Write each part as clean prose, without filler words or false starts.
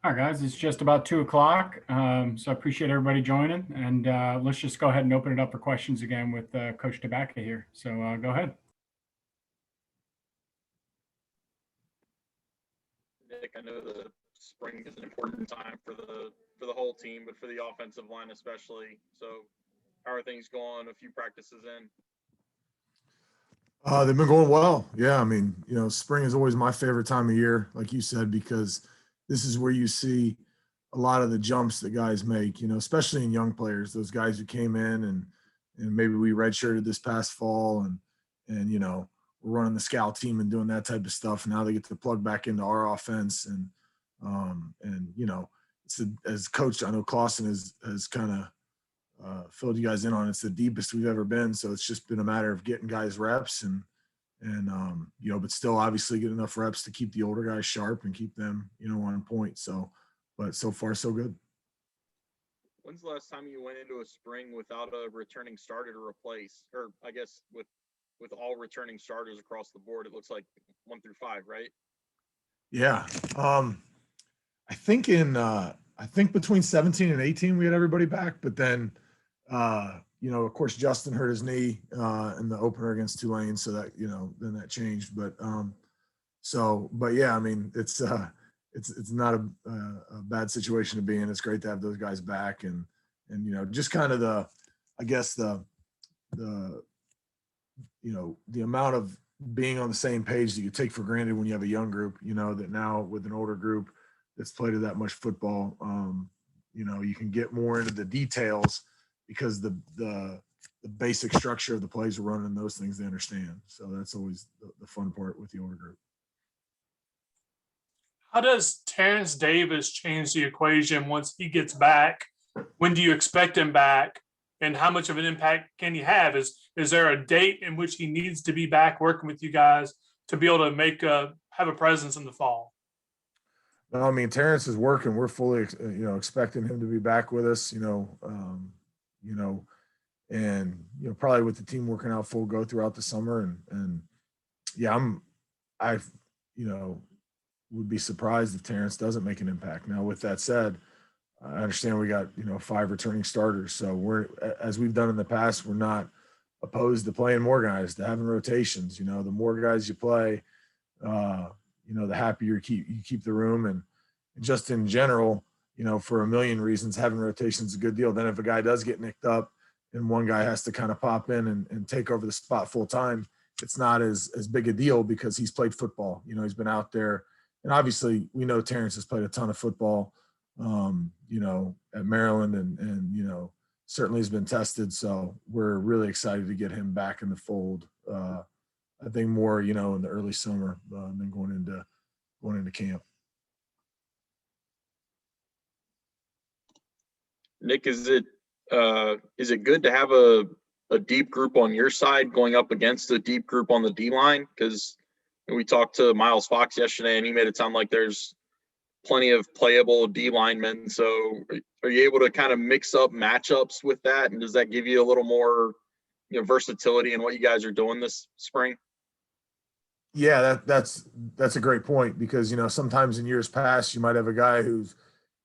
All right, guys, it's just about 2 o'clock. So I appreciate everybody joining, and let's just go ahead and open it up for questions again with Coach Tabacca here. So go ahead. Nick, I know the spring is an important time for the whole team, but for the offensive line especially. So how are things going? A few practices in. They've been going well. Yeah, I mean, spring is always my favorite time of year, like you said, because this is where you see a lot of the jumps that guys make, especially in young players, those guys who came in and maybe we redshirted this past fall and we're running the scout team and doing that type of stuff. Now they get to plug back into our offense and it's as coach, I know Clausen has kind of filled you guys in on. It's the deepest we've ever been. So it's just been a matter of getting guys reps and but still obviously get enough reps to keep the older guys sharp and keep them, on point. So, but so far so good. When's the last time you went into a spring without a returning starter to replace, or I guess with all returning starters across the board? It looks like 1 through 5, right? Yeah. I think between 17 and 18 we had everybody back, but then of course Justin hurt his knee in the opener against Tulane, so that then that changed. But yeah, I mean it's not a bad situation to be in. It's great to have those guys back and just kind of the amount of being on the same page that you take for granted when you have a young group, that now with an older group that's played that much football, you can get more into the details because the basic structure of the plays are running and those things they understand. So that's always the fun part with the older group. How does Terrence Davis change the equation once he gets back? When do you expect him back? And how much of an impact can he have? Is there a date in which he needs to be back working with you guys to be able to have a presence in the fall? No, I mean, Terrence is working. We're fully, expecting him to be back with us, and probably with the team working out full go throughout the summer. And yeah, I would be surprised if Terrence doesn't make an impact. Now, with that said, I understand we got 5 returning starters, so we're, as we've done in the past, we're not opposed to playing more guys, to having rotations. The more guys you play, the happier you keep the room. And just in general, for a million reasons, having rotations is a good deal. Then if a guy does get nicked up and one guy has to kind of pop in and take over the spot full time, it's not as big a deal because he's played football. He's been out there. And obviously we know Terrence has played a ton of football, at Maryland and certainly has been tested. So we're really excited to get him back in the fold. I think more, in the early summer than going into camp. Nick, is it good to have a deep group on your side going up against a deep group on the D line? Because we talked to Miles Fox yesterday, and he made it sound like there's plenty of playable D linemen. So are you able to kind of mix up matchups with that? And does that give you a little more, versatility in what you guys are doing this spring? Yeah, that's a great point because, sometimes in years past, you might have a guy who's,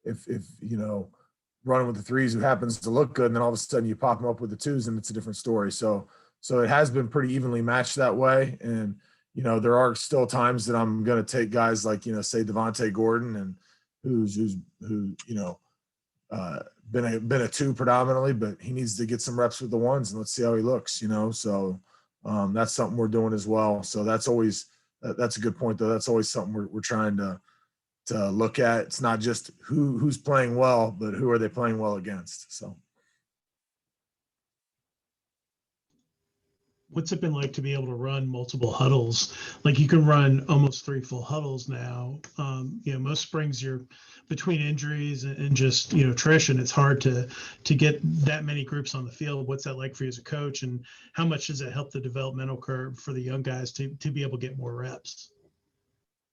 if running with the 3s who happens to look good, and then all of a sudden you pop him up with the 2s and it's a different story. So it has been pretty evenly matched that way. And, there are still times that I'm going to take guys like, say Devontae Gordon and who's been a 2 predominantly, but he needs to get some reps with the 1s and let's see how he looks, so that's something we're doing as well. So that's a good point though. That's always something we're trying to look at. It's not just who's playing well, but who are they playing well against? So. What's it been like to be able to run multiple huddles? Like you can run almost 3 full huddles now. Most springs you're between injuries and just, attrition. It's hard to get that many groups on the field. What's that like for you as a coach? And how much does it help the developmental curve for the young guys to be able to get more reps?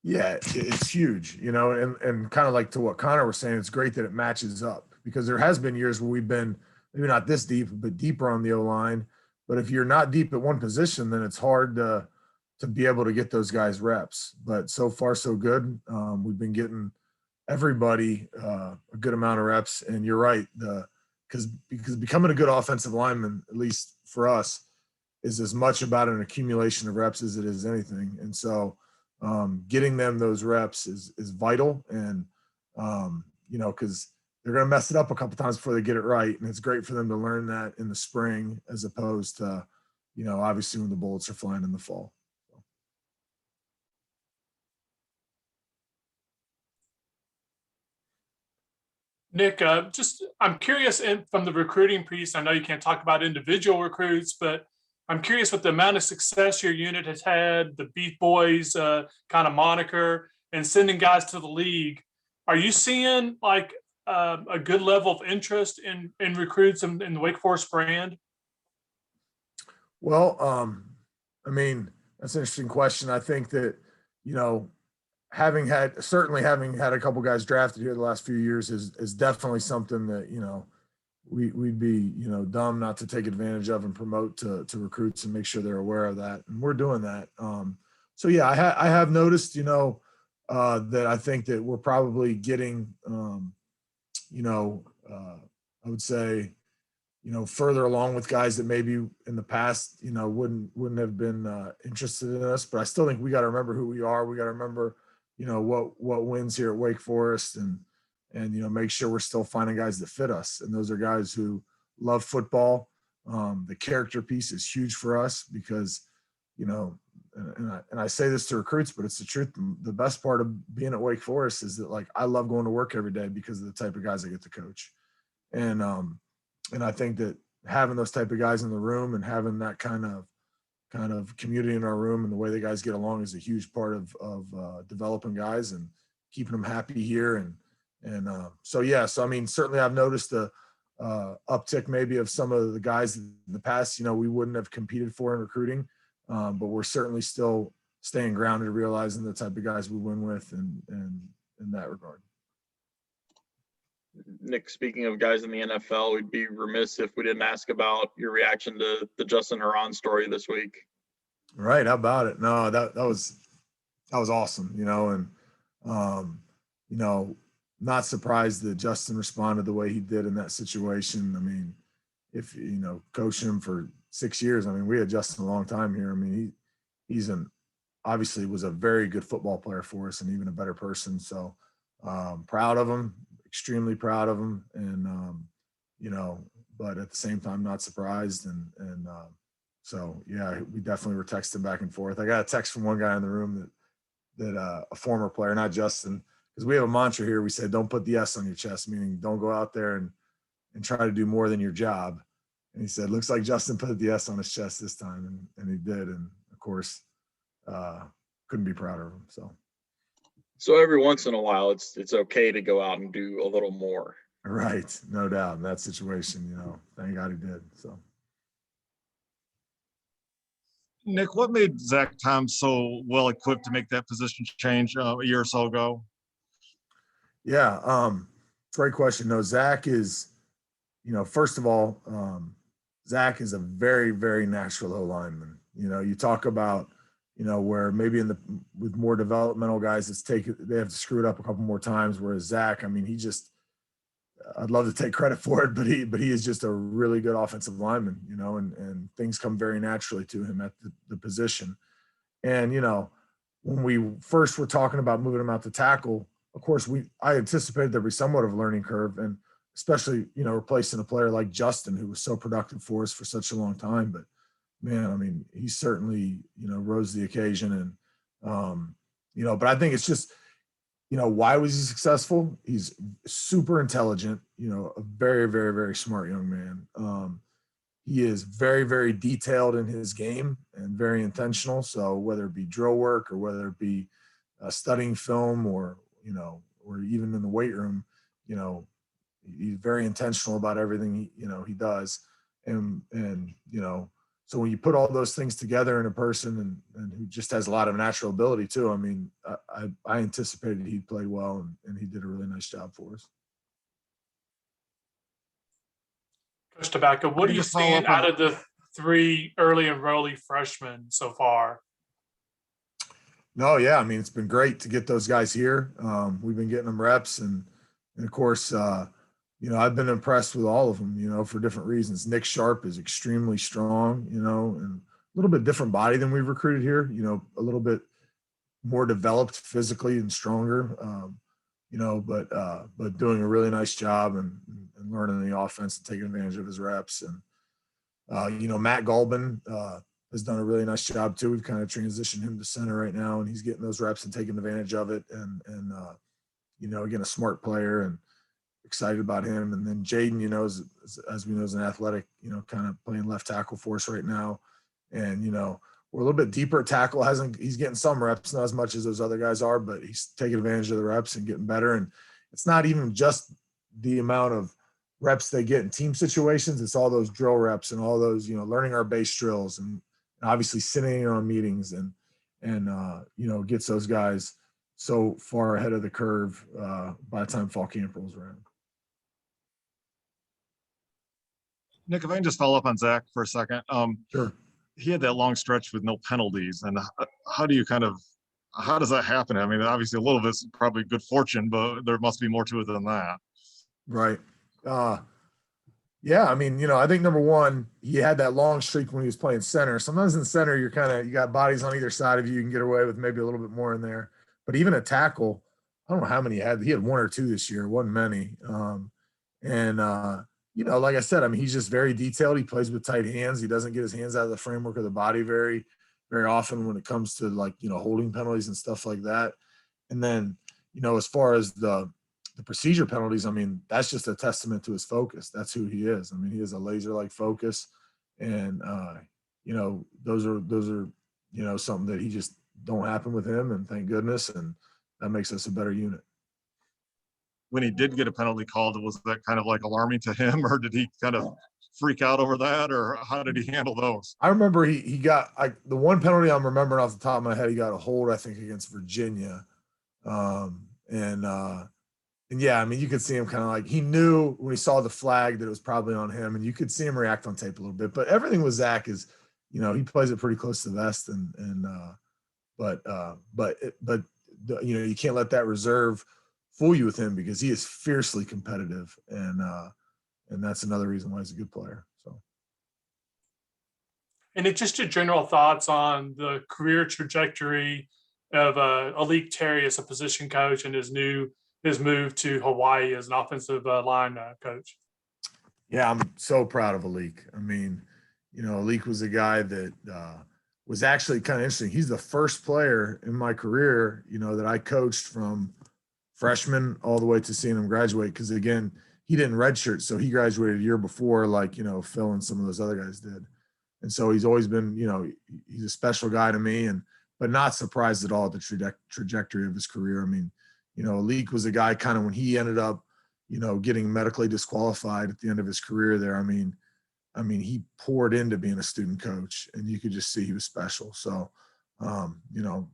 Yeah, it's huge, and kind of like to what Connor was saying, it's great that it matches up because there has been years where we've been maybe not this deep, but deeper on the O-line. But if you're not deep at one position, then it's hard to be able to get those guys reps. But so far, so good. We've been getting, everybody a good amount of reps. And you're right, because becoming a good offensive lineman, at least for us, is as much about an accumulation of reps as it is anything. And so getting them those reps is vital. And, because they're going to mess it up a couple times before they get it right. And it's great for them to learn that in the spring, as opposed to, obviously when the bullets are flying in the fall. Nick, I'm curious from the recruiting piece. I know you can't talk about individual recruits, but I'm curious with the amount of success your unit has had, the Beef Boys kind of moniker, and sending guys to the league. Are you seeing like a good level of interest in recruits in the Wake Forest brand? Well, that's an interesting question. I think that, having had a couple guys drafted here the last few years is definitely something that, we'd be, dumb not to take advantage of and promote to recruits and make sure they're aware of that. And we're doing that. So yeah, I have noticed, that I think that we're probably getting, I would say, further along with guys that maybe in the past, wouldn't have been interested in us. But I still think we got to remember who we are. We got to remember, what wins here at Wake Forest, and make sure we're still finding guys that fit us. And those are guys who love football. The character piece is huge for us because, and I say this to recruits, but it's the truth. The best part of being at Wake Forest is that, like, I love going to work every day because of the type of guys I get to coach. And I think that having those type of guys in the room and having that kind of community in our room and the way the guys get along is a huge part of developing guys and keeping them happy here. So I mean, certainly I've noticed the uptick maybe of some of the guys in the past, we wouldn't have competed for in recruiting, but we're certainly still staying grounded, realizing the type of guys we win with and in that regard. Nick, speaking of guys in the NFL, we'd be remiss if we didn't ask about your reaction to the Justin Herron story this week. Right. How about it? No, that was awesome, and, not surprised that Justin responded the way he did in that situation. I mean, if, coaching him for 6 years, I mean, we had Justin a long time here. I mean, he's obviously was a very good football player for us and even a better person. So proud of him, extremely proud of him. And, but at the same time, not surprised. And so, yeah, we definitely were texting back and forth. I got a text from one guy in the room that a former player, not Justin, because we have a mantra here. We say, don't put the S on your chest, meaning don't go out there and try to do more than your job. And he said, looks like Justin put the S on his chest this time. And he did. And of course, couldn't be prouder of him. So every once in a while, it's okay to go out and do a little more. Right. No doubt in that situation, thank God he did. So. Nick, what made Zach Tom so well equipped to make that position change a year or so ago? Yeah, great question. No, Zach is, first of all, Zach is a very, very natural O lineman. You talk about, where maybe with more developmental guys, they have to screw it up a couple more times. Whereas Zach, I mean, I'd love to take credit for it, but he is just a really good offensive lineman, and things come very naturally to him at the position. And, when we first were talking about moving him out to tackle, of course, I anticipated there'd be somewhat of a learning curve, and especially, replacing a player like Justin, who was so productive for us for such a long time. But man, I mean, he certainly, rose to the occasion. And, but I think it's just, why was he successful? He's super intelligent, a very, very, very smart young man. He is very, very detailed in his game and very intentional. So whether it be drill work or whether it be studying film or even in the weight room, he's very intentional about everything he does. And so when you put all those things together in a person and who just has a lot of natural ability too, I mean, I anticipated he'd play well and he did a really nice job for us. Coach Tabacca, what are you seeing out of the 3 early enrollee freshmen so far? No, yeah, I mean, it's been great to get those guys here. We've been getting them reps, and of course, I've been impressed with all of them, for different reasons. Nick Sharp is extremely strong, and a little bit different body than we've recruited here, a little bit more developed physically and stronger, but doing a really nice job and learning the offense and taking advantage of his reps. And, Matt Gulbin has done a really nice job too. We've kind of transitioned him to center right now, and he's getting those reps and taking advantage of it. And again, a smart player, and excited about him. And then Jaden, as we know, is an athletic, kind of playing left tackle for us right now. And, we're a little bit deeper at tackle. He's getting some reps, not as much as those other guys are, but he's taking advantage of the reps and getting better. And it's not even just the amount of reps they get in team situations. It's all those drill reps and all those, learning our base drills and obviously sitting in on meetings and gets those guys so far ahead of the curve by the time fall camp rolls around. Nick, if I can just follow up on Zach for a second. Sure. He had that long stretch with no penalties. And how does that happen? I mean, obviously a little of it's probably good fortune, but there must be more to it than that. Right. Yeah. I mean, I think number one, he had that long streak when he was playing center. Sometimes in center, you got bodies on either side of you. You can get away with maybe a little bit more in there. But even a tackle, I don't know how many he had. He had one or two this year. It wasn't many. Like I said, I mean, he's just very detailed. He plays with tight hands. He doesn't get his hands out of the framework of the body very, very often when it comes to holding penalties and stuff like that. And then, as far as the procedure penalties, I mean, that's just a testament to his focus. That's who he is. I mean, he has a laser-like focus, and those are something that he just don't happen with him, and thank goodness, and that makes us a better unit. When he did get a penalty called, was that kind of alarming to him, or did he kind of freak out over that, or how did he handle those? I remember he got the one penalty I'm remembering off the top of my head. He got a hold, I think, against Virginia, and yeah, I mean, you could see him kind of he knew when he saw the flag that it was probably on him, and you could see him react on tape a little bit. But everything with Zach is, he plays it pretty close to the vest, but you can't let that reserve fool you with him, because he is fiercely competitive, and that's another reason why he's a good player. So, And just your general thoughts on the career trajectory of Alik Terry as a position coach and his move to Hawaii as an offensive line coach. Yeah, I'm so proud of Alik. I mean, Alik was a guy that was actually kind of interesting. He's the first player in my career, that I coached from freshman all the way to seeing him graduate. Because again, he didn't redshirt, so he graduated a year before, Phil and some of those other guys did. And so he's always been, he's a special guy to me, but not surprised at all at the trajectory of his career. I mean, Alik was a guy kind of when he ended up, getting medically disqualified at the end of his career there. I mean, he poured into being a student coach, and you could just see he was special. So,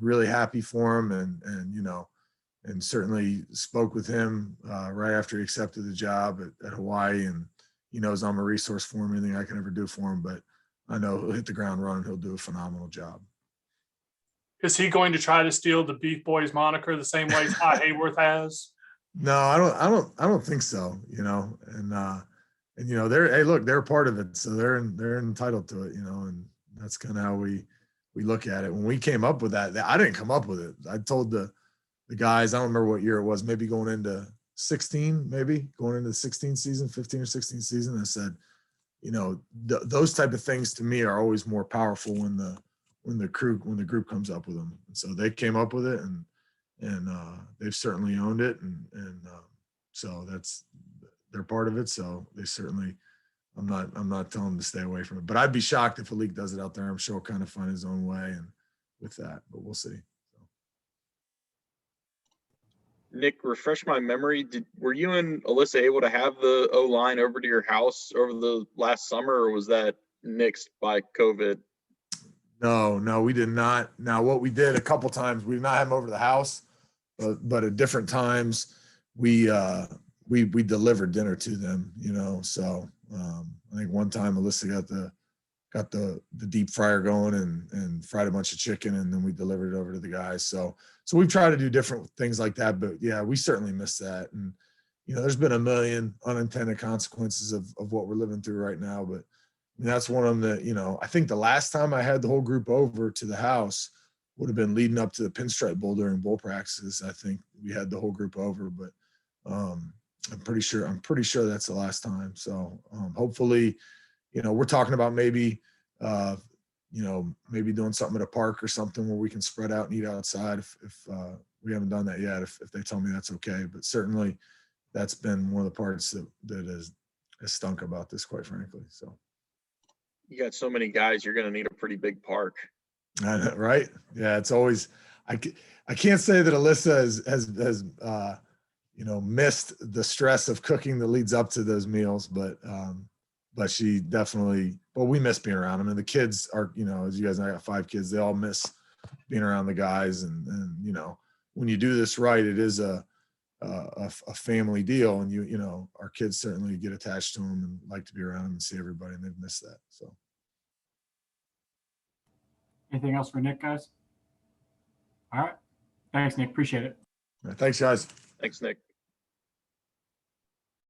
really happy for him, and certainly spoke with him right after he accepted the job at Hawaii, and he knows I'm a resource for him, anything I can ever do for him, but I know he'll hit the ground running. He'll do a phenomenal job. Is he going to try to steal the Beef Boys moniker the same way Ty Hayworth has? No, I don't think so, they're part of it. So they're entitled to it, and that's kind of how we look at it. When we came up with that, I didn't come up with it. I told the guys, I don't remember what year it was, maybe going into 16, maybe going into the 16 season, 15 or 16 season. I said, those type of things to me are always more powerful when the group comes up with them. And so they came up with it, and they've certainly owned it. And so they're part of it. So they certainly, I'm not telling them to stay away from it, but I'd be shocked if Alik does it out there. I'm sure he'll kind of find his own way and with that, but we'll see. Nick, refresh my memory. Were you and Alyssa able to have the O-line over to your house over the last summer, or was that nixed by COVID? No, we did not. Now, what we did a couple times, we did not have them over to the house, but at different times we delivered dinner to them, So I think one time Alyssa got the got the deep fryer going and fried a bunch of chicken, and then we delivered it over to the guys. So we've tried to do different things like that, but yeah, we certainly miss that. And, there's been a million unintended consequences of what we're living through right now. But that's one of them that, I think the last time I had the whole group over to the house would have been leading up to the Pinstripe Bowl during bowl practices. I think we had the whole group over, but I'm pretty sure that's the last time. So hopefully, we're talking about maybe doing something at a park or something where we can spread out and eat outside if we haven't done that yet, if they tell me that's okay. But certainly that's been one of the parts that has stunk about this, quite frankly. So You got so many guys, you're going to need a pretty big park. right. Yeah. It's always, I can't say that Alyssa has missed the stress of cooking that leads up to those meals, but she definitely, we miss being around them. And the kids are, as you guys know, I got 5 kids. They all miss being around the guys. And when you do this right, it is a family deal. And our kids certainly get attached to them and like to be around them and see everybody, and they've missed that. So. Anything else for Nick, guys? All right. Thanks, Nick. Appreciate it. Thanks, guys. Thanks, Nick.